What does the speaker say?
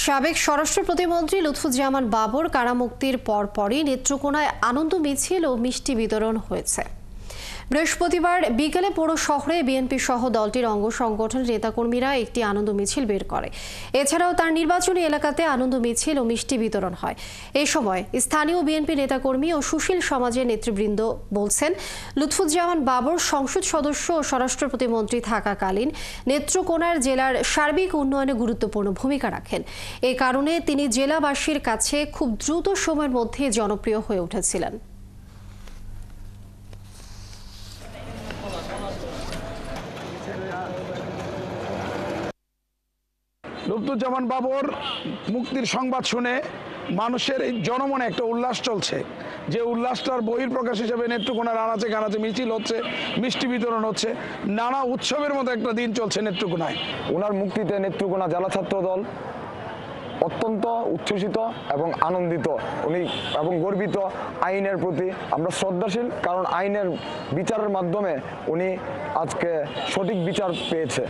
সাবেক স্বরাষ্ট্র প্রতিমন্ত্রী লুৎফুজ্জামান বাবর কারামুক্তির পরপরই নেত্রকোনায় আনন্দ মিছিল ও মিষ্টি বিতরণ হয়েছে। বৃহস্পতিবার বিকেলে পুরো শহরে বিএনপি সহ দলটির অঙ্গ সংগঠনের নেতাকর্মীরা একটি আনন্দ মিছিল বের করে। এছাড়াও তার নির্বাচনী এলাকাতে আনন্দ মিছিল ও মিষ্টি বিতরণ হয়। এই সময় স্থানীয় বিএনপি নেতাকর্মী ও সুশীল সমাজের নেতৃবৃন্দ বলছেন, লুৎফুজ্জামান বাবর সংসদ সদস্য ও স্বরাষ্ট্র প্রতিমন্ত্রী থাকাকালীন নেত্রকোনার জেলার সার্বিক উন্নয়নে গুরুত্বপূর্ণ ভূমিকা রাখেন। এ কারণে তিনি জেলাবাসীর কাছে খুব দ্রুত সময়ের মধ্যে জনপ্রিয় হয়ে উঠেছিলেন। লুৎফুজ্জামান বাবর মুক্তির সংবাদ শুনে মানুষের এই জনমনে একটা উল্লাস চলছে, যে উল্লাসটার বহিঃপ্রকাশ হিসেবে নেত্রকোনার আনাচে কানাচে মিছিল হচ্ছে, মিষ্টি বিতরণ হচ্ছে, নানা উৎসবের মতো একটা দিন চলছে নেত্রকোনায়। ওনার মুক্তিতে নেত্রকোনা জেলা ছাত্র দল অত্যন্ত উচ্ছ্বসিত এবং আনন্দিত এবং গর্বিত। আইনের প্রতি আমরা শ্রদ্ধাশীল, কারণ আইনের বিচারের মাধ্যমে উনি আজকে সঠিক বিচার পেয়েছে।